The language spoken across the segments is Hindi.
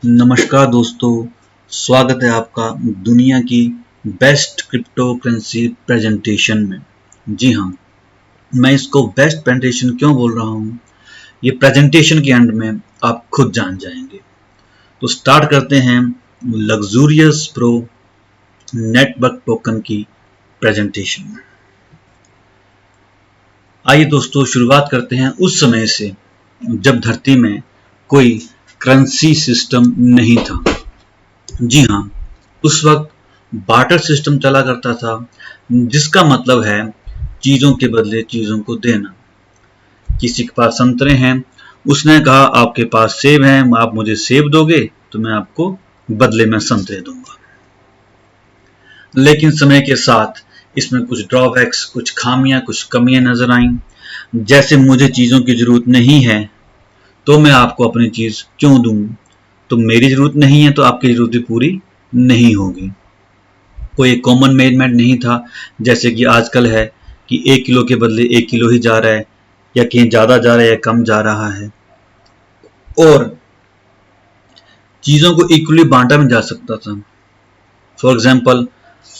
नमस्कार दोस्तों, स्वागत है आपका दुनिया की बेस्ट क्रिप्टो करेंसी प्रेजेंटेशन में। जी हाँ, मैं इसको बेस्ट प्रेजेंटेशन क्यों बोल रहा हूँ, ये प्रेजेंटेशन के एंड में आप खुद जान जाएंगे। तो स्टार्ट करते हैं लग्जूरियस प्रो नेटवर्क टोकन की प्रेजेंटेशन। आइए दोस्तों, शुरुआत करते हैं उस समय से जब धरती में कोई करेंसी सिस्टम नहीं था। जी हाँ, उस वक्त बार्टर सिस्टम चला करता था, जिसका मतलब है चीजों के बदले चीजों को देना। किसी के पास संतरे हैं, उसने कहा आपके पास सेब हैं, आप मुझे सेब दोगे तो मैं आपको बदले में संतरे दूंगा। लेकिन समय के साथ इसमें कुछ ड्रॉबैक्स, कुछ खामियां, कुछ कमियां नजर आईं। जैसे मुझे चीजों की जरूरत नहीं है तो मैं आपको अपनी चीज क्यों दूं, तो मेरी जरूरत नहीं है तो आपकी जरूरत भी पूरी नहीं होगी। कोई कॉमन मेजरमेंट नहीं था, जैसे कि आजकल है कि 1 किलो के बदले 1 किलो ही जा रहा है, या कहीं ज्यादा जा रहा है या कम जा रहा है। और चीजों को इक्वली बांटा भी जा सकता था। फॉर एग्जाम्पल,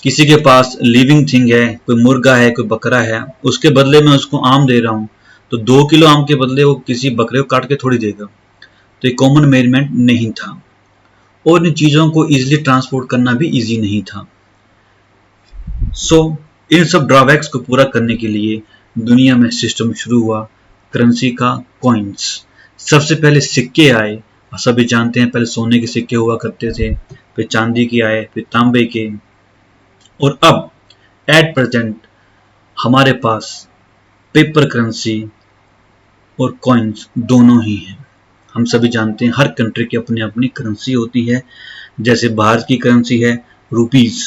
किसी के पास लिविंग थिंग है, कोई मुर्गा है, कोई बकरा है, उसके बदले में उसको आम दे रहा हूं, तो 2 किलो आम के बदले वो किसी बकरे को काट के थोड़ी देगा। तो ये कॉमन मेजरमेंट नहीं था, और इन चीजों को इजीली ट्रांसपोर्ट करना भी इजी नहीं था। सो इन सब ड्रॉबैक्स को पूरा करने के लिए दुनिया में सिस्टम शुरू हुआ करेंसी का, कॉइन्स। सबसे पहले सिक्के आए, और सभी जानते हैं पहले सोने के सिक्के हुआ करते थे, फिर चांदी के आए, फिर तांबे के, और अब एट प्रेजेंट हमारे पास पेपर करेंसी और कॉइन्स दोनों ही हैं। हम सभी जानते हैं हर कंट्री की अपनी अपनी करेंसी होती है। जैसे भारत की करेंसी है रुपीस,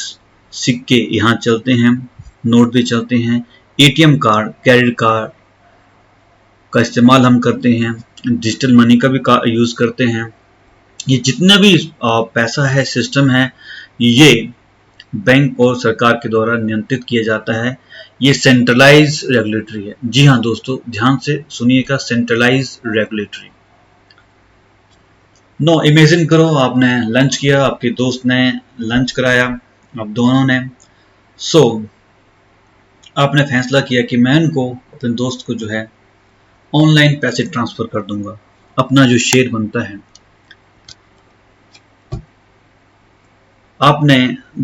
सिक्के यहाँ चलते हैं, नोट भी चलते हैं, एटीएम कार्ड, क्रेडिट कार्ड का इस्तेमाल हम करते हैं, डिजिटल मनी का भी यूज करते हैं। ये जितना भी पैसा है, सिस्टम है, ये बैंक और सरकार के द्वारा नियंत्रित किया जाता है। ये सेंट्रलाइज रेगुलेटरी है। जी हाँ दोस्तों, ध्यान से सुनिएगा, सेंट्रलाइज रेगुलेटरी। नो, इमेजिन करो आपने लंच किया, आपके दोस्त ने लंच कराया, आप दोनों ने। सो आपने फैसला किया कि मैं इनको, अपने दोस्त को जो है ऑनलाइन पैसे ट्रांसफर कर दूंगा, अपना जो शेयर बनता है। आपने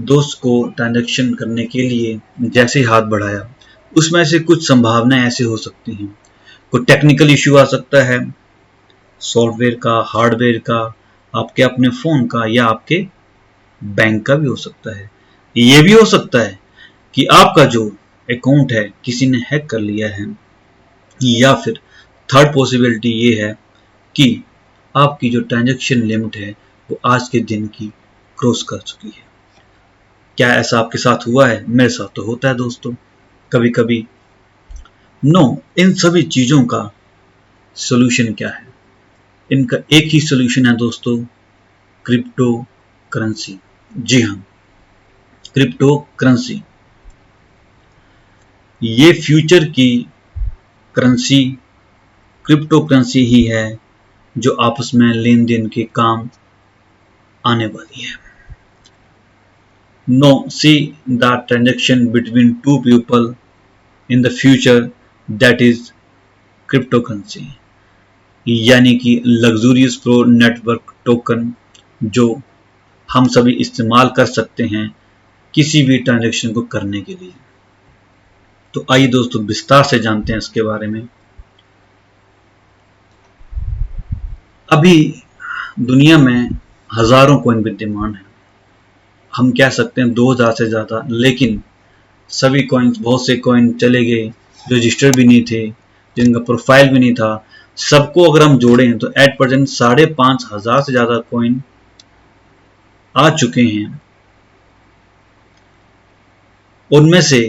दोस्त को ट्रांजैक्शन करने के लिए जैसे हाथ बढ़ाया, उसमें से कुछ संभावनाएं ऐसे हो सकती हैं। कोई टेक्निकल इश्यू आ सकता है, सॉफ्टवेयर का, हार्डवेयर का, आपके अपने फोन का, या आपके बैंक का भी हो सकता है। ये भी हो सकता है कि आपका जो अकाउंट है किसी ने हैक कर लिया है, या फिर थर्ड पॉसिबिलिटी ये है कि आपकी जो ट्रांजैक्शन लिमिट है वो आज के दिन की क्रॉस कर चुकी है। क्या ऐसा आपके साथ हुआ है? मेरे साथ तो होता है दोस्तों, कभी कभी। नो, इन सभी चीजों का सोल्यूशन क्या है? इनका एक ही सोल्यूशन है दोस्तों, क्रिप्टो करेंसी। जी हाँ, क्रिप्टो करेंसी ये फ्यूचर की करेंसी, क्रिप्टो करेंसी ही है जो आपस में लेन देन के काम आने वाली है। No, see the transaction between two people in the future, that is crypto currency, यानी कि लग्जूरियस प्रो नेटवर्क टोकन, जो हम सभी इस्तेमाल कर सकते हैं किसी भी ट्रांजैक्शन को करने के लिए। तो आइए दोस्तों, विस्तार से जानते हैं इसके बारे में। अभी दुनिया में हजारों कॉइन विद्यमान हैं, हम कह सकते हैं 2000 से ज्यादा, लेकिन सभी कॉइन्स, बहुत से कॉइन चले गए जो रजिस्टर भी नहीं थे, जिनका प्रोफाइल भी नहीं था। सबको अगर हम जोड़ें तो एट प्रेजेंट 5500 से ज्यादा कॉइन आ चुके हैं। उनमें से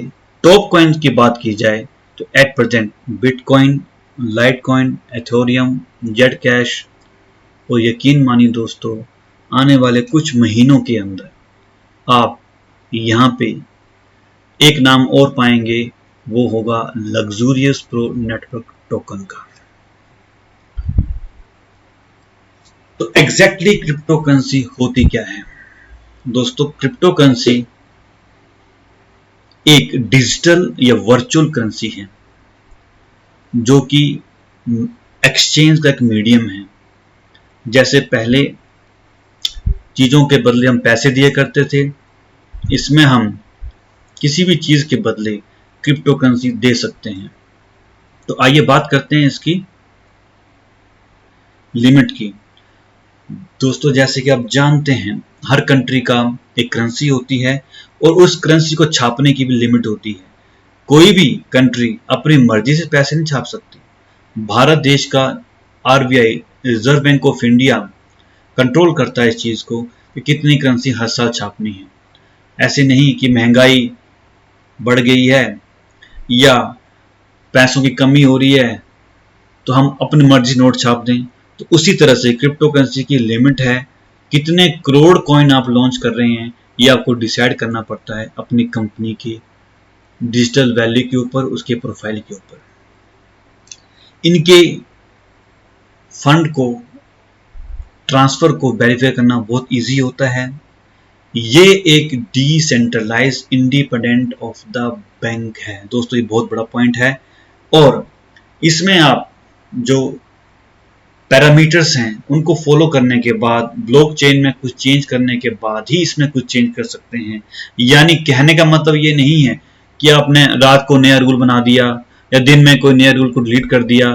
टॉप कॉइन की बात की जाए तो at present bitcoin, Litecoin, Ethereum, Z cash, और यकीन मानिए दोस्तों, आने वाले कुछ महीनों के अंदर आप यहाँ पे एक नाम और पाएंगे, वो होगा लग्जूरियस प्रो नेटवर्क टोकन का। तो एग्जैक्टली क्रिप्टो करेंसी होती क्या है दोस्तों? क्रिप्टो करेंसी एक डिजिटल या वर्चुअल करेंसी है जो कि एक्सचेंज का एक मीडियम है। जैसे पहले चीजों के बदले हम पैसे दिया करते थे, इसमें हम किसी भी चीज के बदले क्रिप्टो करेंसी दे सकते हैं। तो आइए बात करते हैं इसकी लिमिट की। दोस्तों जैसे कि आप जानते हैं, हर कंट्री का एक करेंसी होती है और उस करेंसी को छापने की भी लिमिट होती है। कोई भी कंट्री अपनी मर्जी से पैसे नहीं छाप सकती। भारत देश का RBI, reserve bank of India, control करता है इस चीज को कि कितनी करेंसी हर साल छापनी है। ऐसे नहीं कि महंगाई बढ़ गई है या पैसों की कमी हो रही है तो हम अपनी मर्जी नोट छाप दें। तो उसी तरह से क्रिप्टो करेंसी की लिमिट है, कितने करोड़ कॉइन आप लॉन्च कर रहे हैं ये आपको डिसाइड करना पड़ता है अपनी कंपनी की डिजिटल वैल्यू के ऊपर, उसके प्रोफाइल के ऊपर। इनके फंड को ट्रांसफर को वेरीफाई करना बहुत इजी होता है। ये एक decentralise independent of the bank है दोस्तों, ये बहुत बड़ा पॉइंट है। और इसमें आप जो पैरामीटर्स हैं उनको फॉलो करने के बाद, ब्लॉकचेन में कुछ चेंज करने के बाद ही इसमें कुछ चेंज कर सकते हैं। यानी कहने का मतलब ये नहीं है कि आपने रात को नया रूल बना दिया या दिन में कोई नया रूल को डिलीट कर दिया,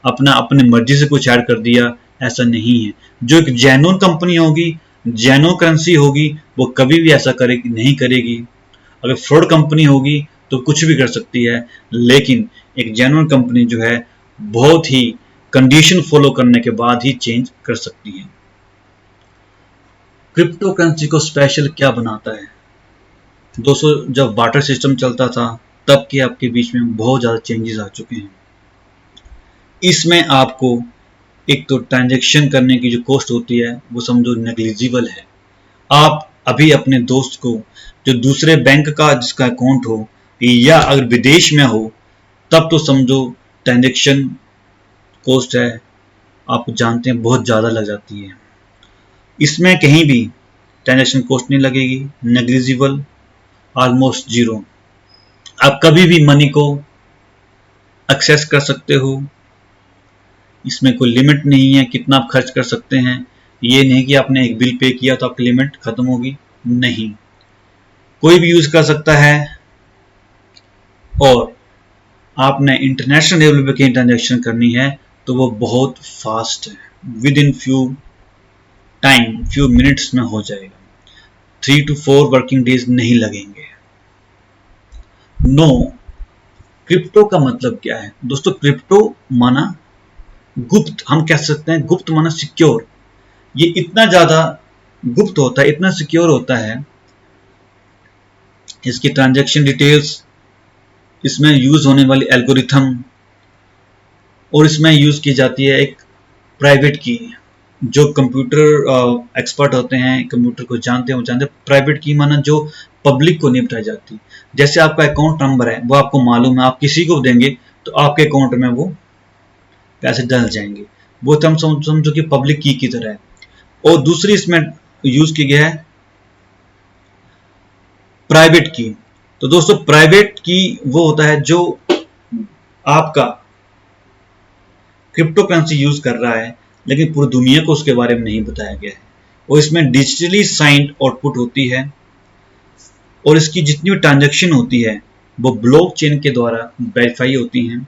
अपनी मर्जी से कुछ ऐड कर दिया, ऐसा नहीं है। जो एक जेन्युइन कंपनी होगी, जेन्युइन करेंसी होगी, वो कभी भी ऐसा नहीं करेगी। अगर फ्रॉड कंपनी होगी तो कुछ भी कर सकती है, लेकिन एक जेन्युइन कंपनी जो है बहुत ही कंडीशन फॉलो करने के बाद ही चेंज कर सकती है। क्रिप्टो करेंसी को स्पेशल क्या बनाता है दोस्तों? जब बार्टर सिस्टम चलता था तब के आपके बीच में बहुत ज़्यादा चेंजेस आ चुके हैं। इसमें आपको एक तो ट्रांजैक्शन करने की जो कॉस्ट होती है वो समझो नेग्लिजिबल है। आप अभी अपने दोस्त को जो दूसरे बैंक का जिसका अकाउंट हो या अगर विदेश में हो तब तो समझो ट्रांजैक्शन कॉस्ट है, आप जानते हैं बहुत ज़्यादा लग जाती है। इसमें कहीं भी ट्रांजैक्शन कॉस्ट नहीं लगेगी, नेग्लिजिबल, ऑलमोस्ट जीरो। आप कभी भी मनी को एक्सेस कर सकते हो, इसमें कोई लिमिट नहीं है कितना आप खर्च कर सकते हैं। ये नहीं कि आपने एक बिल पे किया तो आपकी लिमिट खत्म होगी, नहीं, कोई भी यूज कर सकता है। और आपने इंटरनेशनल लेवल पे कहीं ट्रांजैक्शन करनी है तो वो बहुत फास्ट है, विद इन फ्यू मिनट्स में हो जाएगा। 3 to 4 वर्किंग डेज नहीं लगेंगे। नो, क्रिप्टो का मतलब क्या है दोस्तों? क्रिप्टो माना गुप्त, हम कह सकते हैं गुप्त माना सिक्योर। ये इतना ज्यादा गुप्त होता है, इतना सिक्योर होता है, इसकी ट्रांजैक्शन डिटेल्स, इसमें यूज होने वाली एल्गोरिथम, और इसमें यूज की जाती है एक प्राइवेट की। जो कंप्यूटर एक्सपर्ट होते हैं, कंप्यूटर को जानते हैं, वो जानते हैं प्राइवेट की माना जो पब्लिक को नहीं बताई जाती। जैसे आपका अकाउंट नंबर है वो आपको मालूम है, आप किसी को देंगे तो आपके अकाउंट में वो पैसे डल जाएंगे, वो तो हम समझो कि पब्लिक की तरह है। और दूसरी इसमें यूज की गया है प्राइवेट की। तो दोस्तों प्राइवेट की वो होता है जो आपका क्रिप्टो करेंसी यूज कर रहा है लेकिन पूरी दुनिया को उसके बारे में नहीं बताया गया है। और इसमें डिजिटली साइंड आउटपुट होती है और इसकी जितनी भी ट्रांजैक्शन होती है वो ब्लॉकचेन के द्वारा वेरीफाई होती हैं।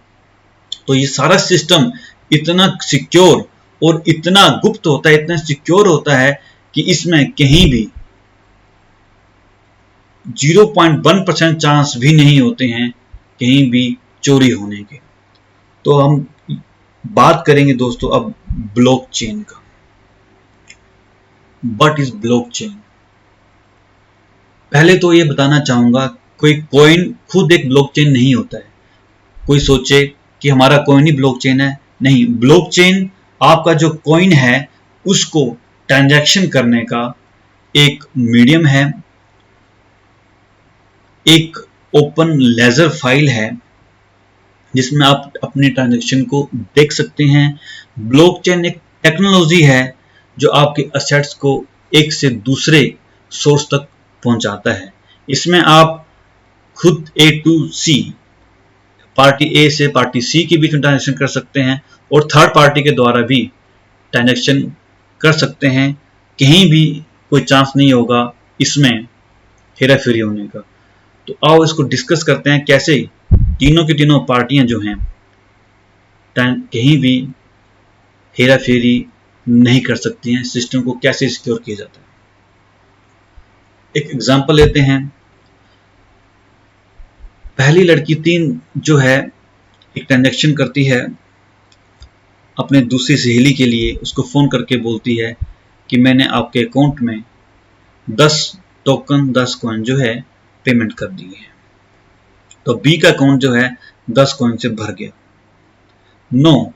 तो ये सारा सिस्टम इतना सिक्योर और इतना गुप्त होता है, इतना सिक्योर होता है कि इसमें कहीं भी 0.1% चांस भी नहीं होते हैं कहीं भी चोरी होने के। तो हम बात करेंगे दोस्तों अब ब्लॉकचेन का। What is blockchain? पहले तो ये बताना चाहूंगा, कोई कॉइन खुद एक ब्लॉकचेन नहीं होता है। कोई सोचे कि हमारा कॉइन ही ब्लॉकचेन है, नहीं। ब्लॉकचेन आपका जो कॉइन है उसको ट्रांजैक्शन करने का एक मीडियम है, एक ओपन लेजर फाइल है जिसमें आप अपने ट्रांजैक्शन को देख सकते हैं। ब्लॉकचेन एक टेक्नोलॉजी है जो आपके असेट्स को एक से दूसरे सोर्स तक पहुंचाता है। इसमें आप खुद A to C, पार्टी ए से पार्टी सी के बीच में ट्रांजेक्शन कर सकते हैं और थर्ड पार्टी के द्वारा भी ट्रांजेक्शन कर सकते हैं। कहीं भी कोई चांस नहीं होगा इसमें हेरा फेरी होने का। तो आओ इसको डिस्कस करते हैं कैसे तीनों की तीनों पार्टियां जो हैं कहीं भी हेरा फेरी नहीं कर सकती हैं। सिस्टम को कैसे सिक्योर किया जाता है, एक एग्जांपल लेते हैं। पहली लड़की 3 जो है एक ट्रांजेक्शन करती है अपने दूसरी सहेली के लिए, उसको फोन करके बोलती है कि मैंने आपके अकाउंट में 10 टोकन 10 कॉइन जो है पेमेंट कर दी है। तो बी का अकाउंट जो है 10 कॉइन से भर गया। नो,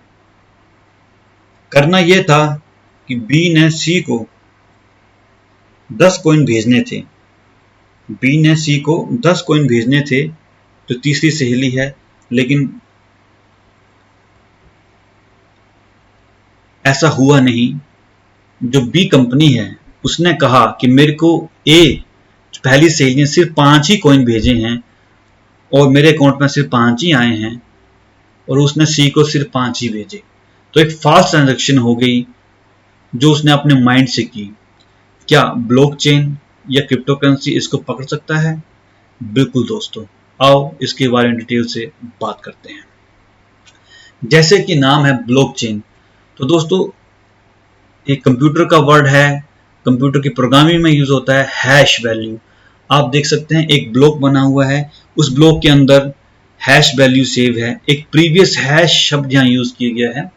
करना यह था कि बी ने सी को 10 कॉइन भेजने थे। बी ने सी को 10 कॉइन भेजने थे जो तीसरी सहेली है, लेकिन ऐसा हुआ नहीं। जो बी कंपनी है उसने कहा कि मेरे को ए पहली सहेली ने सिर्फ 5 ही कॉइन भेजे हैं और मेरे अकाउंट में सिर्फ 5 ही आए हैं, और उसने सी को सिर्फ 5 ही भेजे। तो एक फास्ट ट्रांजैक्शन हो गई जो उसने अपने माइंड से की। क्या ब्लॉकचेन या क्रिप्टो करेंसी इसको पकड़ सकता है? बिल्कुल दोस्तों, आओ इसके बारे में डिटेल से बात करते हैं। जैसे कि नाम है ब्लॉकचेन, तो दोस्तों एक कंप्यूटर का वर्ड है, कंप्यूटर की प्रोग्रामिंग में यूज होता है हैश वैल्यू। आप देख सकते हैं एक ब्लॉक बना हुआ है, उस ब्लॉक के अंदर हैश वैल्यू सेव है। एक प्रीवियस हैश शब्द यहाँ यूज किया गया है।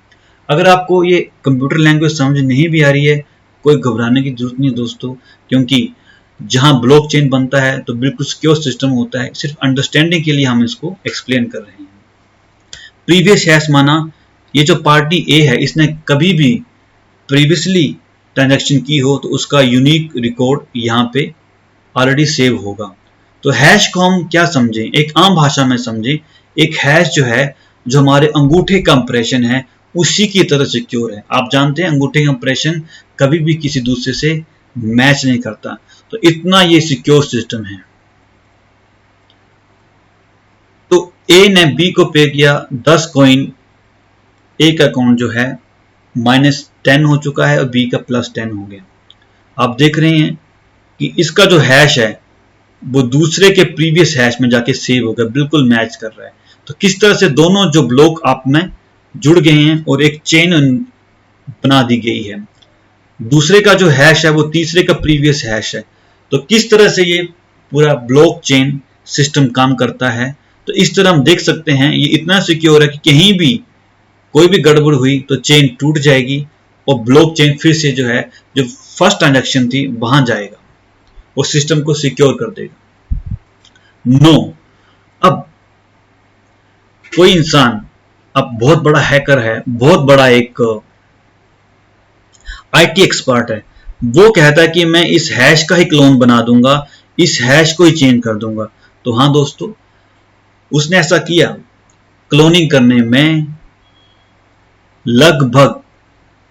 अगर आपको ये कंप्यूटर लैंग्वेज समझ नहीं भी आ रही है, कोई घबराने की जरूरत नहीं है दोस्तों, क्योंकि जहां ब्लॉकचेन बनता है तो बिल्कुल सिक्योर सिस्टम होता है। सिर्फ अंडरस्टैंडिंग के लिए हम इसको एक्सप्लेन कर रहे हैं। प्रीवियस हैश माना ये जो पार्टी ए है इसने कभी भी प्रीवियसली ट्रांजैक्शन की हो तो उसका यूनिक रिकॉर्ड यहाँ पे ऑलरेडी सेव होगा। तो हैश को हम क्या समझें, एक आम भाषा में समझें। एक हैश जो है, जो हमारे अंगूठे का इंप्रेशन है, उसी की तरह सिक्योर है। आप जानते हैं अंगूठे का इंप्रेशन कभी भी किसी दूसरे से मैच नहीं करता, तो इतना ये सिक्योर सिस्टम है। तो ए ने बी को पे किया 10 कॉइन, ए का अकाउंट जो है -10 हो चुका है और बी का +10 हो गया। आप देख रहे हैं कि इसका जो हैश है वो दूसरे के प्रीवियस हैश में जाके सेव हो गया, बिल्कुल मैच कर रहा है। तो किस तरह से दोनों जो ब्लॉक आप में जुड़ गए हैं और एक चेन बना दी गई है। दूसरे का जो हैश है वो तीसरे का प्रीवियस हैश है। तो किस तरह से ये पूरा ब्लॉक चेन सिस्टम काम करता है, तो इस तरह हम देख सकते हैं ये इतना सिक्योर है कि कहीं भी कोई भी गड़बड़ हुई तो चेन टूट जाएगी और ब्लॉक चेन फिर से जो है, जो फर्स्ट ट्रांजैक्शन थी वहां जाएगा और सिस्टम को सिक्योर कर देगा। नो, अब कोई इंसान अब बहुत बड़ा हैकर है, बहुत बड़ा एक आईटी एक्सपर्ट है, वो कहता है कि मैं इस हैश का ही क्लोन बना दूंगा, इस हैश को ही चेंज कर दूंगा। तो हाँ दोस्तों, उसने ऐसा किया। क्लोनिंग करने में लगभग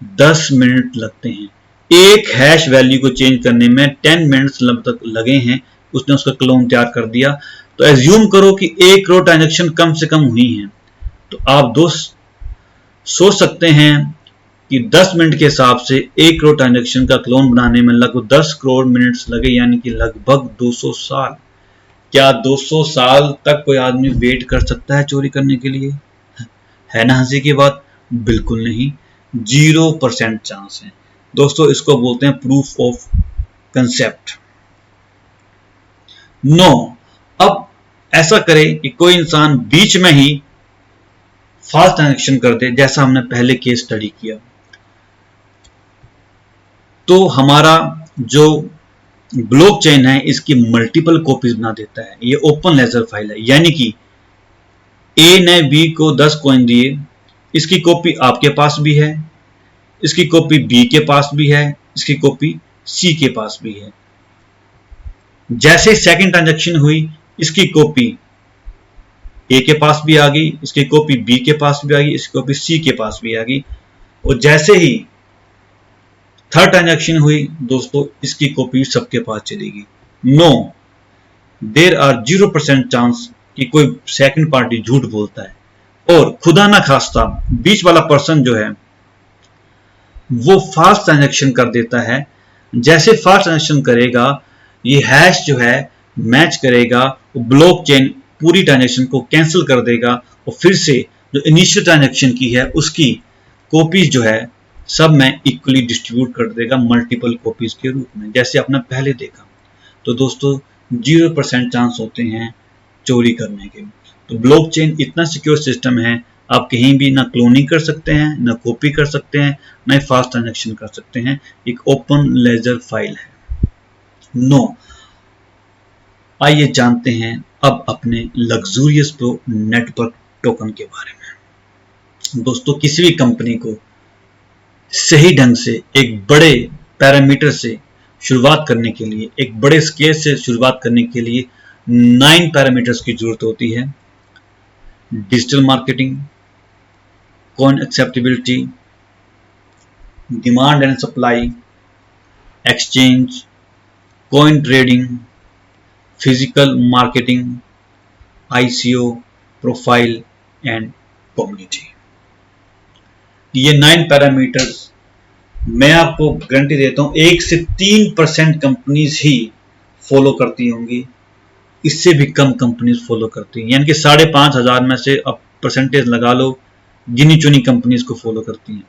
10 मिनट लगते हैं। एक हैश वैल्यू को चेंज करने में 10 मिनट्स लगभग लगे हैं। उसने उसका क्लोन तैयार कर दिया। तो एज्यूम करो कि 1 करोड़ ट्रांजैक्शन कम से कम हुई हैं। तो आप दोस्त सोच सकते हैं कि 10 मिनट के हिसाब से 1 करोड़ ट्रांजैक्शन का क्लोन बनाने में लगभग 10 करोड़ मिनट्स लगे, यानी कि लगभग 200 साल। क्या 200 साल तक कोई आदमी वेट कर सकता है चोरी करने के लिए? है ना हंसी की बात? बिल्कुल नहीं, 0% चांस है दोस्तों। इसको बोलते हैं प्रूफ ऑफ कंसेप्ट। नो, अब ऐसा करे कि कोई इंसान बीच में ही फास्ट ट्रांजैक्शन कर दे, जैसा हमने पहले केस स्टडी किया। तो हमारा जो ब्लॉकचेन है इसकी मल्टीपल कॉपीज बना देता है। ये ओपन लेजर फाइल है, यानी कि ए ने बी को 10 कॉइन दिए, इसकी कॉपी आपके पास भी है, इसकी कॉपी बी के पास भी है, इसकी कॉपी सी के पास भी है। जैसे सेकंड ट्रांजैक्शन हुई, इसकी कॉपी ए के पास भी आ गई, इसकी कॉपी बी के पास भी आ गई, इसकी कॉपी सी के पास भी आ गई। और जैसे ही थर्ड ट्रांजैक्शन हुई दोस्तों, इसकी कॉपी सबके पास चलेगी। नो, देर आर 0% चांस कि कोई सेकंड पार्टी झूठ बोलता है। और खुदा ना खास्ता बीच वाला पर्सन जो है वो फास्ट ट्रांजैक्शन कर देता है। जैसे फास्ट ट्रांजैक्शन करेगा, ये हैश जो है मैच करेगा, वो ब्लॉकचेन पूरी ट्रांजैक्शन को कैंसिल कर देगा और फिर से जो इनिशियल ट्रांजैक्शन की है उसकी कॉपीज जो है सब में इक्वली डिस्ट्रीब्यूट कर देगा मल्टीपल कॉपीज के रूप में, जैसे आपने पहले देखा। तो दोस्तों 0% चांस होते हैं चोरी करने के। तो ब्लॉकचेन इतना सिक्योर सिस्टम है, आप कहीं भी ना क्लोनिंग कर सकते हैं, ना कॉपी कर सकते हैं, ना फास्ट ट्रांजैक्शन कर सकते हैं। एक ओपन लेजर फाइल है। नो, आइए जानते हैं अब अपने लग्जूरियस प्रो नेटवर्क टोकन के बारे में। दोस्तों किसी भी कंपनी को सही ढंग से एक बड़े पैरामीटर से शुरुआत करने के लिए, एक बड़े स्केल से शुरुआत करने के लिए 9 पैरामीटर्स की जरूरत होती है। Digital marketing, coin acceptability, demand and supply, exchange, coin trading, physical marketing, ICO, profile and community. ये 9 पैरामीटर्स मैं आपको गारंटी देता हूं 1 से 3% कंपनीज ही फॉलो करती होंगी, इससे भी कम कंपनीज फॉलो करती हैं। यानी कि 5,500 में से अब परसेंटेज लगा लो, गिनी चुनी कंपनीज को फॉलो करती हैं।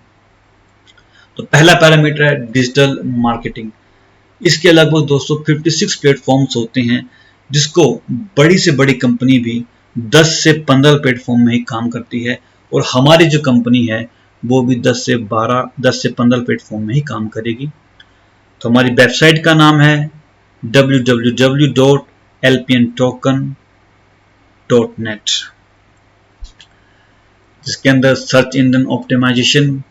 तो पहला पैरामीटर है डिजिटल मार्केटिंग। इसके लगभग 256 प्लेटफॉर्म्स होते हैं, जिसको बड़ी से बड़ी कंपनी भी 10 से 15 प्लेटफॉर्म में ही काम करती है। और हमारी जो कंपनी है वो भी 10 से 15 प्लेटफॉर्म में ही काम करेगी। तो हमारी वेबसाइट का नाम है www.lpntoken.net, जिसके अंदर search engine optimisation,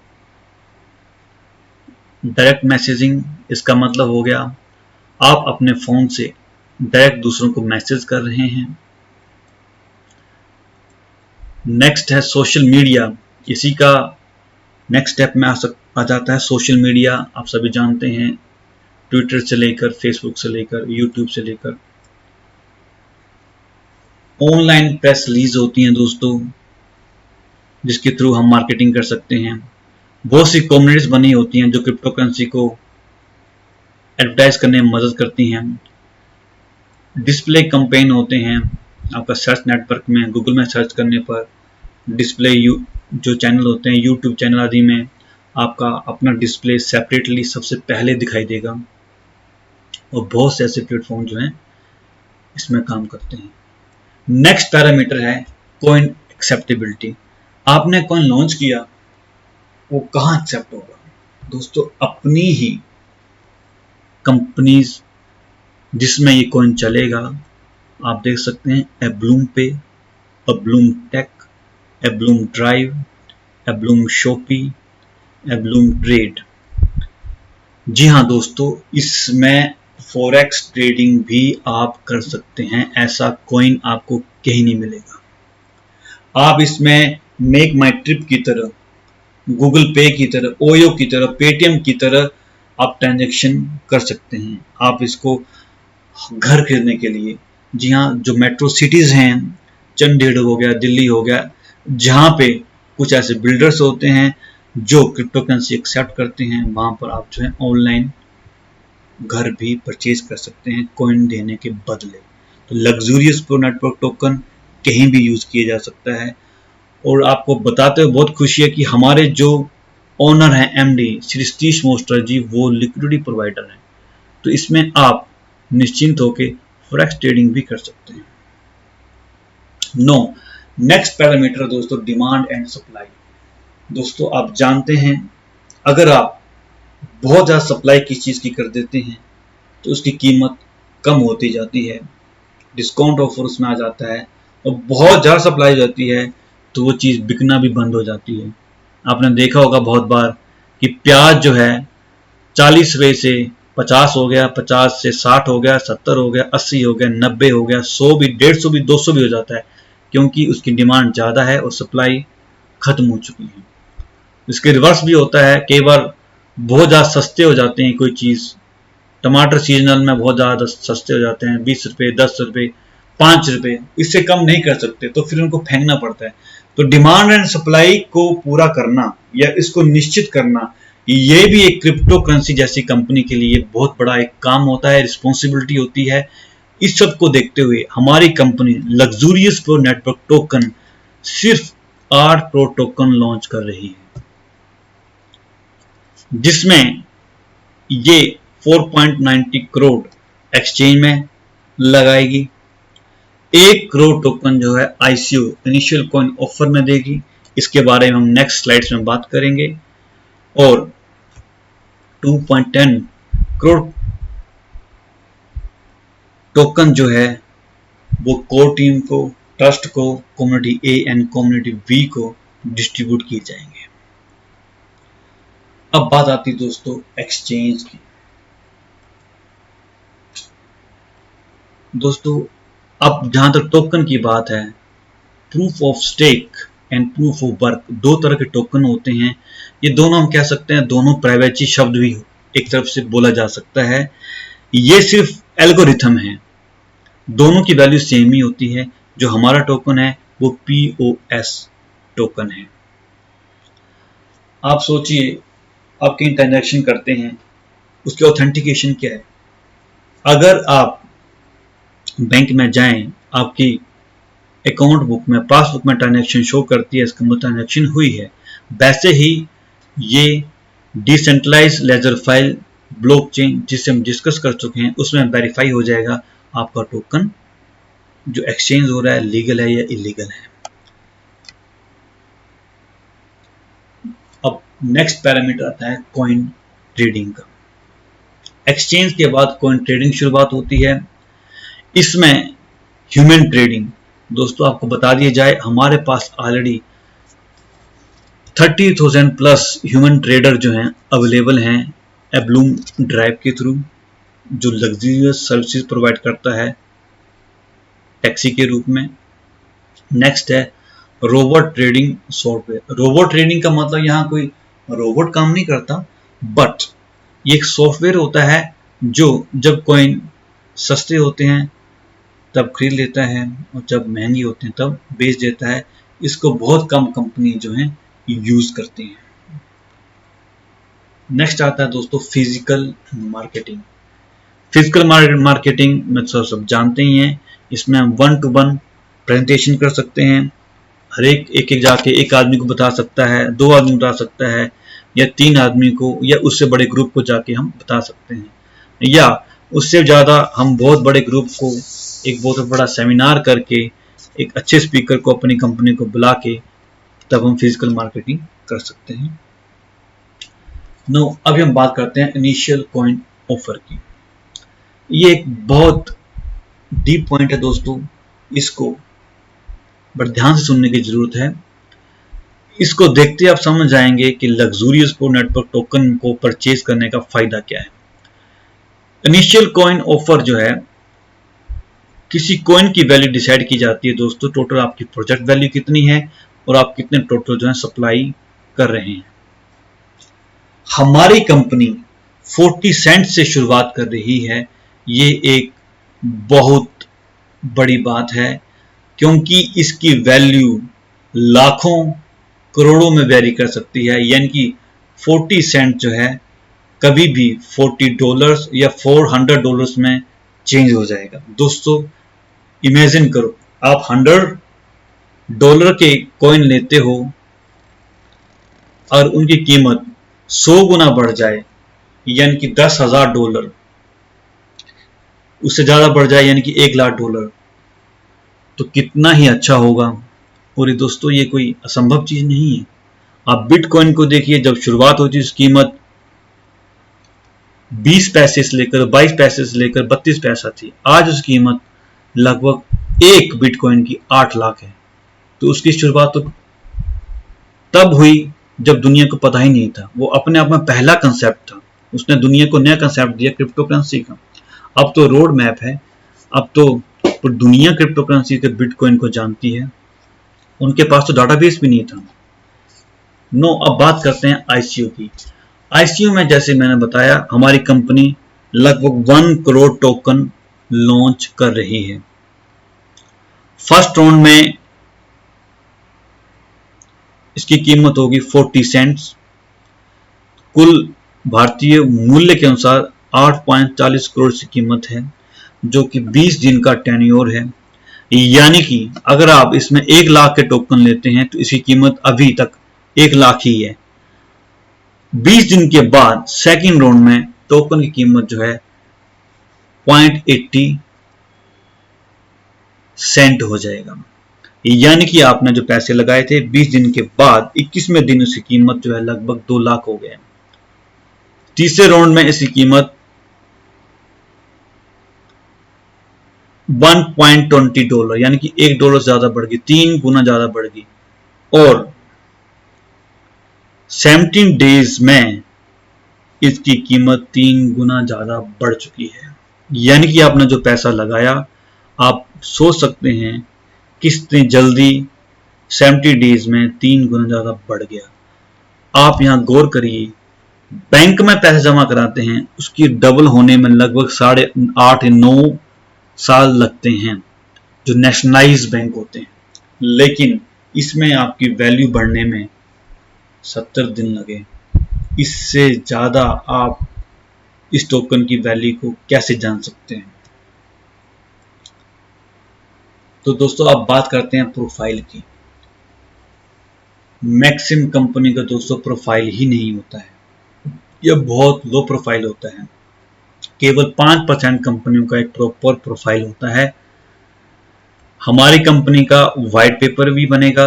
direct messaging, इसका मतलब हो गया आप अपने फोन से डायरेक्ट दूसरों को मैसेज कर रहे हैं। नेक्स्ट है सोशल मीडिया। इसी का नेक्स्ट स्टेप में आ जाता है सोशल मीडिया। आप सभी जानते हैं, ट्विटर से लेकर, फेसबुक से लेकर, यूट्यूब से लेकर ऑनलाइन प्रेस रिलीज होती हैं दोस्तों, जिसके थ्रू हम मार्केटिंग कर सकते हैं। बहुत सी कम्युनिटीज बनी होती हैं जो क्रिप्टो करेंसी को एडवर्टाइज करने में मदद करती हैं। डिस्प्ले कैंपेन होते हैं, आपका सर्च नेटवर्क में गूगल में सर्च करने पर डिस्प्ले जो चैनल होते हैं यूट्यूब चैनल आदि में आपका अपना डिस्प्ले सेपरेटली सबसे पहले दिखाई देगा। और बहुत से ऐसे प्लेटफॉर्म जो हैं इसमें काम करते हैं। नेक्स्ट पैरामीटर है कॉइन एक्सेप्टेबिलिटी। आपने कॉइन लॉन्च किया, वो कहाँ एक्सेप्ट होगा दोस्तों? अपनी ही कंपनीज जिसमें ये कॉइन चलेगा, आप देख सकते हैं एब्लूम पे, एब्लूम टेक, एब्लूम ड्राइव, एब्लूम शॉपी, एब्लूम ट्रेड। जी हाँ दोस्तों, इसमें फॉरेक्स ट्रेडिंग भी आप कर सकते हैं। ऐसा कॉइन आपको कहीं नहीं मिलेगा। आप इसमें मेक माई ट्रिप की तरह, गूगल पे की तरह, ओयो की तरह, पेटीएम की तरह आप ट्रांजैक्शन कर सकते हैं। आप इसको घर खरीदने के लिए, जी हाँ, जो मेट्रो सिटीज हैं, चंडीगढ़ हो गया, दिल्ली हो गया, जहाँ पे कुछ ऐसे बिल्डर्स होते हैं जो क्रिप्टो करेंसी एक्सेप्ट करते हैं, वहाँ पर आप जो है ऑनलाइन घर भी परचेज कर सकते हैं कॉइन देने के बदले। तो लग्जूरियस प्रो नेटवर्क टोकन कहीं भी यूज किया जा सकता है। और आपको बताते हुए बहुत खुशी है कि हमारे जो ओनर हैं MD श्री सतीश मोस्टर जी, वो लिक्विडिटी प्रोवाइडर हैं। तो इसमें आप निश्चिंत होकर फॉरेक्स ट्रेडिंग भी कर सकते हैं। नेक्स्ट पैरामीटर दोस्तों डिमांड एंड सप्लाई। दोस्तों आप जानते हैं, अगर आप बहुत ज़्यादा सप्लाई किसी चीज़ की कर देते हैं तो उसकी कीमत कम होती जाती है, डिस्काउंट ऑफर उसमें आ जाता है। और बहुत ज़्यादा सप्लाई हो जाती है तो वो चीज़ बिकना भी बंद हो जाती है। आपने देखा होगा बहुत बार कि प्याज जो है 40 रुपये से 50 हो गया, 50 से 60 हो गया, 70 हो गया, 80 हो गया, 90 हो गया, 100 भी, 150 भी, 200 भी हो जाता है, क्योंकि उसकी डिमांड ज़्यादा है और सप्लाई खत्म हो चुकी है। इसके रिवर्स भी होता है, कई बार बहुत ज़्यादा सस्ते हो जाते हैं कोई चीज़, टमाटर सीजनल में बहुत ज़्यादा सस्ते हो जाते हैं, 20 रुपये, 10 रुपये, 5 रुपये, इससे कम नहीं कर सकते, तो फिर उनको फेंकना पड़ता है। तो डिमांड एंड सप्लाई को पूरा करना या इसको निश्चित करना, ये भी एक क्रिप्टो करेंसी जैसी कंपनी के लिए बहुत बड़ा एक काम होता है, रिस्पॉन्सिबिलिटी होती है। इस सब को देखते हुए हमारी company luxurious pro network token सिर्फ 8 प्रो टोकन लॉन्च कर रही है, जिसमें ये 4.90 करोड़ एक्सचेंज में लगाएगी, 1 करोड़ टोकन जो है ICO इनिशियल कॉइन ऑफर में देगी। इसके बारे में हम नेक्स्ट स्लाइड्स में बात करेंगे। और 2.10 करोड़ टोकन जो है वो कोर टीम को, ट्रस्ट को, community A and community B को डिस्ट्रीब्यूट किए जाएंगे। अब बात आती है दोस्तों एक्सचेंज की। दोस्तों अब जहां तक टोकन की बात है, proof of stake and proof of work, दो तरह के टोकन होते हैं। ये दोनों हम कह सकते हैं, दोनों प्राइवेसी शब्द भी एक तरफ से बोला जा सकता है। ये सिर्फ एल्गोरिथम है, दोनों की वैल्यू सेम ही होती है। जो हमारा टोकन है वो POS टोकन है। आप सोचिए, आप कहीं ट्रांजैक्शन करते हैं, उसकी ऑथेंटिकेशन क्या है? अगर आप बैंक में जाएं, आपकी अकाउंट बुक में, पासबुक में ट्रांजैक्शन शो करती है, इसका मतलब ट्रांजैक्शन हुई है। वैसे ही ये डिसेंट्रलाइज लेजर फाइल ब्लॉकचेन जिसे हम डिस्कस कर चुके हैं, उसमें वेरीफाई हो जाएगा आपका टोकन जो एक्सचेंज हो रहा है लीगल है या इलीगल है। अब नेक्स्ट पैरामीटर आता है कॉइन ट्रेडिंग का। एक्सचेंज के बाद कॉइन ट्रेडिंग शुरुआत होती है। इसमें ह्यूमन ट्रेडिंग, दोस्तों आपको बता दिया जाए, हमारे पास ऑलरेडी 30,000 प्लस ह्यूमन ट्रेडर जो हैं अवेलेबल हैं एब्लूम ड्राइव के थ्रू, जो लग्जरियस सर्विसेज प्रोवाइड करता है टैक्सी के रूप में। नेक्स्ट है robot trading software. Robot trading का मतलब यहाँ कोई रोबोट काम नहीं करता, बट ये एक सॉफ्टवेयर होता है जो जब कॉइन सस्ते होते हैं तब खरीद लेता है और जब महंगी होते हैं तब बेच देता है। इसको बहुत कम कंपनी जो हैं यूज करती हैं। नेक्स्ट आता है दोस्तों फिजिकल मार्केटिंग। फिजिकल मार्केटिंग में तो सब जानते ही हैं, इसमें हम 1-to-1 प्रेजेंटेशन कर सकते हैं। हर एक जाके एक आदमी को बता सकता है, 2 आदमी बता सकता है, या 3 आदमी को या उससे बड़े ग्रुप को जाके हम बता सकते हैं, या उससे ज़्यादा हम बहुत बड़े ग्रुप को एक बहुत बड़ा सेमिनार करके एक अच्छे स्पीकर को अपनी कंपनी को बुला के तब हम फिजिकल मार्केटिंग कर सकते हैं। नो, अभी हम बात करते हैं इनिशियल कॉइन ऑफर की। ये एक बहुत डीप पॉइंट है दोस्तों, इसको बड़े ध्यान से सुनने की जरूरत है। इसको देखते आप समझ जाएंगे कि लग्जूरियस प्रो नेटवर्क टोकन को परचेज करने का फायदा क्या है। इनिशियल कॉइन ऑफर जो है, किसी कॉइन की वैल्यू डिसाइड की जाती है दोस्तों, टोटल आपकी प्रोजेक्ट वैल्यू कितनी है और आप कितने टोटल जो है सप्लाई कर रहे हैं। हमारी कंपनी 40 सेंट से शुरुआत कर रही है। ये एक बहुत बड़ी बात है, क्योंकि इसकी वैल्यू लाखों करोड़ों में वेरी कर सकती है। यानी कि 40 सेंट जो है कभी भी $40 या $400 में चेंज हो जाएगा। दोस्तों इमेजिन करो, आप $100 के कॉइन लेते हो और उनकी कीमत 100 गुना बढ़ जाए, यानी कि $10,000, उससे ज़्यादा बढ़ जाए यानी कि $1,00,000, तो कितना ही अच्छा होगा। और ये दोस्तों ये कोई असंभव चीज़ नहीं है। आप बिटकॉइन को देखिए, जब शुरुआत होती है उसकी कीमत 20 पैसे से लेकर 22 पैसे से लेकर 32 पैसा थी। आज उसकी कीमत लगभग एक बिटकॉइन की 8 लाख है। तो उसकी शुरुआत तो तब हुई जब दुनिया को पता ही नहीं था, वो अपने आप में पहला कंसेप्ट था, उसने दुनिया को नया कंसेप्ट दिया क्रिप्टो करेंसी का। अब तो रोड मैप है, अब तो दुनिया क्रिप्टो करेंसी के बिटकॉइन को जानती है। उनके पास तो डाटाबेस भी नहीं था। नो, अब बात करते हैं ICO की। आईसीयू में जैसे मैंने बताया हमारी कंपनी लगभग 1 करोड़ टोकन लॉन्च कर रही है। फर्स्ट राउंड में इसकी कीमत होगी 40 सेंट्स। कुल भारतीय मूल्य के अनुसार 8.40 करोड़ की कीमत है, जो कि 20 दिन का टेन्योर है। यानी कि अगर आप इसमें 1 लाख के टोकन लेते हैं तो इसकी कीमत अभी तक 1 लाख ही है। 20 दिन के बाद सेकंड राउंड में टोकन की कीमत जो है 0.80 सेंट हो जाएगा। यानी कि आपने जो पैसे लगाए थे 20 दिन के बाद 21वें दिन उसकी कीमत जो है लगभग 2 लाख हो गया। तीसरे राउंड में इसकी कीमत $1.20 यानी कि $1 ज्यादा बढ़ गई, 3 गुना ज्यादा बढ़ गई। और 17 डेज में इसकी कीमत 3 गुना ज्यादा बढ़ चुकी है। यानी कि आपने जो पैसा लगाया, आप सोच सकते हैं कितनी जल्दी 70 डेज में 3 गुना ज्यादा बढ़ गया। आप यहां गौर करिए, बैंक में पैसे जमा कराते हैं उसकी डबल होने में लगभग 8.5 या 9 साल लगते हैं जो नेशनलाइज बैंक होते हैं, लेकिन इसमें आपकी वैल्यू बढ़ने में 70 दिन लगे। इससे ज्यादा आप इस टोकन की वैल्यू को कैसे जान सकते हैं। तो दोस्तों अब बात करते हैं प्रोफाइल की। मैक्सिमम कंपनी का दोस्तों प्रोफाइल ही नहीं होता है, यह बहुत लो प्रोफाइल होता है। केवल 5% कंपनियों का एक प्रॉपर प्रोफाइल होता है। हमारी कंपनी का व्हाइट पेपर भी बनेगा,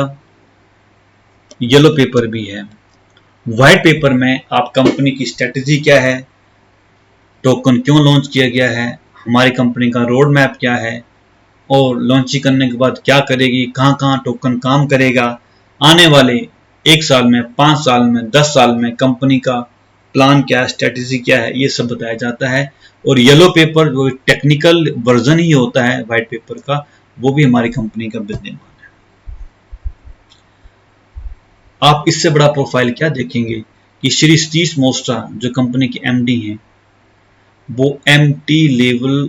येलो पेपर भी है। व्हाइट पेपर में आप कंपनी की स्ट्रेटेजी क्या है, टोकन क्यों लॉन्च किया गया है, हमारी कंपनी का रोड मैप क्या है, और लॉन्चिंग करने के बाद क्या करेगी, कहाँ कहाँ टोकन काम करेगा, आने वाले 1 साल में, 5 साल में, 10 साल में कंपनी का प्लान क्या है, स्ट्रेटेजी क्या है, ये सब बताया जाता है। और येलो पेपर जो टेक्निकल वर्जन ही होता है व्हाइट पेपर का, वो भी हमारी कंपनी का विद्यमान है। आप इससे बड़ा प्रोफाइल क्या देखेंगे कि श्री सतीश मोस्टा जो कंपनी के एमडी हैं, वो MT लेवल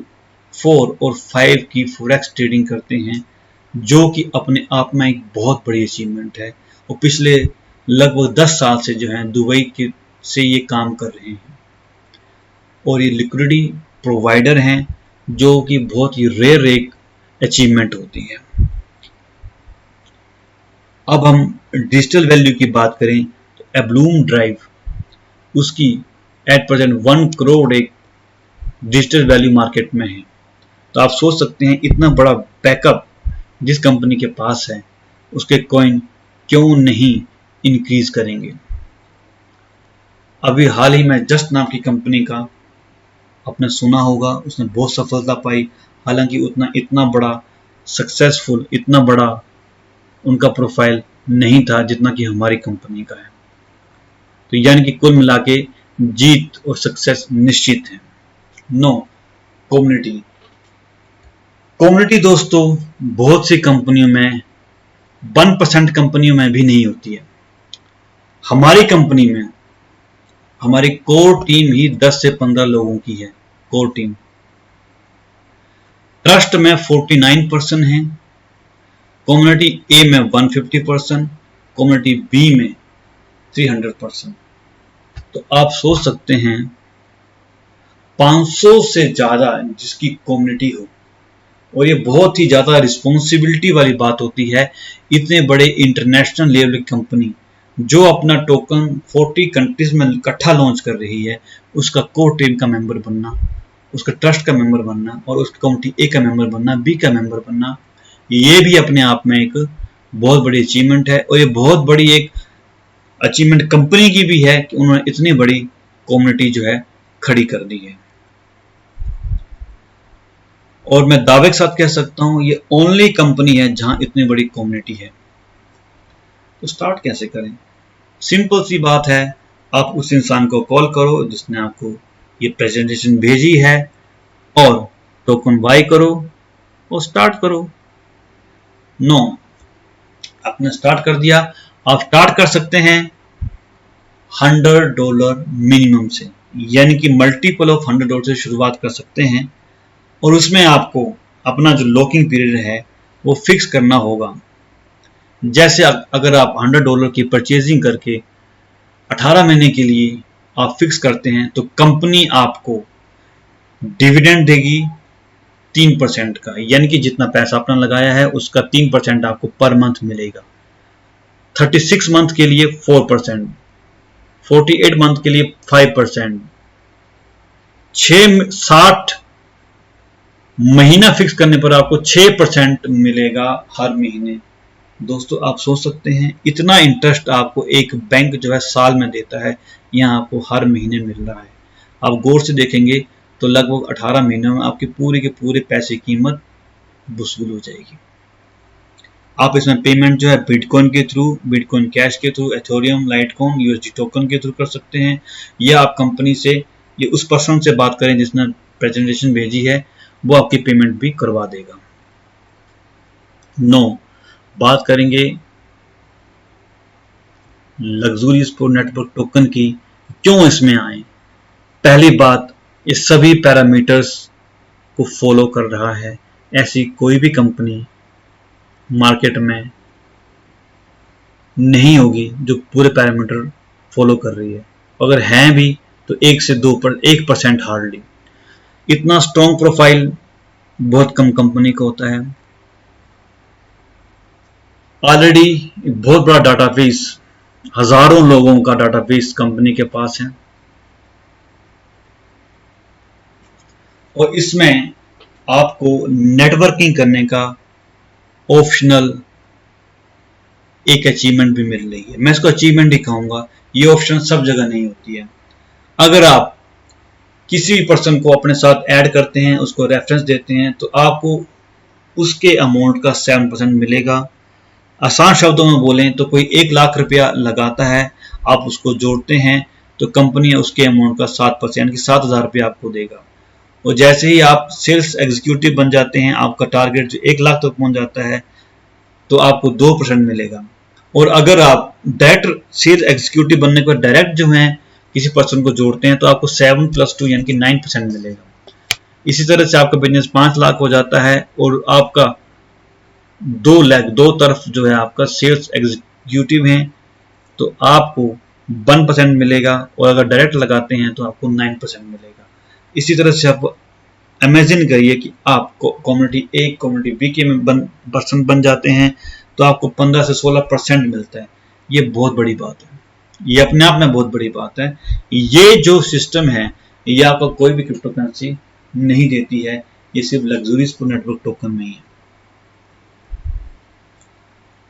4 और 5 की फॉरेक्स ट्रेडिंग करते हैं, जो कि अपने आप में एक बहुत बड़ी अचीवमेंट है। और पिछले लगभग 10 साल से जो है दुबई से ये काम कर रहे हैं, और ये लिक्विडिटी प्रोवाइडर हैं, जो कि बहुत ही रेयर एक अचीवमेंट होती है। अब हम डिजिटल वैल्यू की बात करें तो एब्लूम ड्राइव उसकी एट प्रेजेंट 1 करोड़ एक डिजिटल वैल्यू मार्केट में है। तो आप सोच सकते हैं इतना बड़ा बैकअप जिस कंपनी के पास है, उसके कॉइन क्यों नहीं इंक्रीज करेंगे। अभी हाल ही में जस्ट नाम की कंपनी का आपने सुना होगा, उसने बहुत सफलता पाई। हालांकि इतना बड़ा सक्सेसफुल, इतना बड़ा उनका प्रोफाइल नहीं था जितना कि हमारी कंपनी का है। तो यानी कि कुल मिला के जीत और सक्सेस निश्चित है। नो कम्युनिटी दोस्तों बहुत सी कंपनियों में 1% कंपनियों में भी नहीं होती है। हमारी कंपनी में हमारी कोर टीम ही 10 से 15 लोगों की है। कोर टीम ट्रस्ट में 49% है, कम्युनिटी ए में 150%, कम्युनिटी बी में 300%। तो आप सोच सकते हैं 500 से ज्यादा जिसकी कम्युनिटी हो, और ये बहुत ही ज्यादा रिस्पॉन्सिबिलिटी वाली बात होती है। इतने बड़े इंटरनेशनल लेवल की कंपनी जो अपना टोकन 40 कंट्रीज में इकट्ठा लॉन्च कर रही है, उसका कोर टीम का मेंबर बनना, उसका ट्रस्ट का मेंबर बनना, और उसकी कम्युनिटी ए का मेंबर बनना, बी का मेंबर बनना, ये भी अपने आप में एक बहुत बड़ी अचीवमेंट है। और ये बहुत बड़ी एक अचीवमेंट कंपनी की भी है कि उन्होंने इतनी बड़ी कम्युनिटी जो है खड़ी कर दी है। और मैं दावे के साथ कह सकता हूं ये ओनली कंपनी है जहां इतनी बड़ी कम्युनिटी है। तो स्टार्ट कैसे करें? सिंपल सी बात है, आप उस इंसान को कॉल करो जिसने आपको ये प्रेजेंटेशन भेजी है, और टोकन बाय करो और स्टार्ट करो। आपने स्टार्ट कर दिया, आप स्टार्ट कर सकते हैं $100 मिनिमम से, यानी कि मल्टीपल ऑफ $100 से शुरुआत कर सकते हैं। और उसमें आपको अपना जो लॉकिंग पीरियड है वो फिक्स करना होगा। जैसे अगर आप $100 की परचेजिंग करके 18 महीने के लिए आप फिक्स करते हैं तो कंपनी आपको डिविडेंड देगी 3% का, यानी कि जितना पैसा आपने लगाया है उसका 3% आपको पर मंथ मिलेगा। 36 मंथ के लिए 4%, 48 मंथ के लिए 5%, 60 महीना फिक्स करने पर आपको 6% मिलेगा हर महीने। दोस्तों आप सोच सकते हैं इतना इंटरेस्ट आपको एक बैंक जो है साल में देता है, यहाँ आपको हर महीने मिल रहा है। आप गौर से देखेंगे तो लगभग 18 महीनों में आपके पूरे के पूरे पैसे की कीमत वसूल हो जाएगी। आप इसमें पेमेंट जो है बिटकॉइन के थ्रू, बिटकॉइन कैश के through, Ethereum, Litecoin, USD token के थ्रू कर सकते हैं, या आप कंपनी से ये उस पर्सन से बात करें जिसने प्रेजेंटेशन भेजी है, वो आपकी पेमेंट भी करवा देगा। 9, बात करेंगे लग्जूरियस प्रो नेटवर्क टोकन की, क्यों इसमें आए। पहली बात, ये सभी पैरामीटर्स को फॉलो कर रहा है। ऐसी कोई भी कंपनी मार्केट में नहीं होगी जो पूरे पैरामीटर फॉलो कर रही है। अगर हैं भी तो 1 से 1% हार्डली। इतना स्ट्रॉन्ग प्रोफाइल बहुत कम कंपनी का होता है। ऑलरेडी बहुत बड़ा डाटाबेस, हजारों लोगों का डाटाबेस कंपनी के पास है, और इसमें आपको नेटवर्किंग करने का ऑप्शनल एक अचीवमेंट भी मिल रही है। मैं इसको अचीवमेंट ही कहूंगा, ये ऑप्शन सब जगह नहीं होती है। अगर आप किसी भी पर्सन को अपने साथ ऐड करते हैं, उसको रेफरेंस देते हैं, तो आपको उसके अमाउंट का 7% मिलेगा। आसान शब्दों में बोलें तो कोई 1 लाख रुपया लगाता है, आप उसको जोड़ते हैं तो कंपनी उसके अमाउंट का 7% यानी कि 7,000 रुपया आपको देगा। और जैसे ही आप सेल्स एग्जीक्यूटिव बन जाते हैं, आपका टारगेट जो 1 लाख तक पहुंच जाता है, तो आपको 2% मिलेगा। और अगर आप डायरेक्ट सेल्स एग्जीक्यूटिव बनने के बाद डायरेक्ट जो है किसी पर्सन को जोड़ते हैं तो आपको 7 + 2 यानी कि 9% मिलेगा। इसी तरह से आपका बिजनेस 5 लाख हो जाता है और आपका 2 लाख, दो तरफ जो है आपका सेल्स एग्जीक्यूटिव हैं तो आपको 1% मिलेगा, और अगर डायरेक्ट लगाते हैं तो आपको 9% मिलेगा। इसी तरह से आप इमेजिन करिए कि आप कम्युनिटी ए कम्युनिटी बी के में पर्सन बन जाते हैं तो आपको 15 से 16% मिलता है। ये बहुत बड़ी बात है, ये अपने आप में बहुत बड़ी बात है। ये जो सिस्टम है ये आपको कोई भी क्रिप्टो करेंसी नहीं देती है, ये सिर्फ लग्जूरियस प्रो नेटवर्क टोकन में ही है,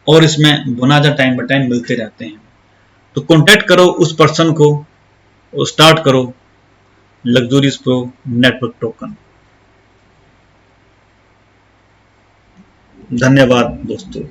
और इसमें बोनाजा टाइम बाय टाइम मिलते रहते हैं। तो कॉन्टेक्ट करो उस पर्सन को और स्टार्ट करो लग्जूरियस प्रो नेटवर्क टोकन। धन्यवाद दोस्तों।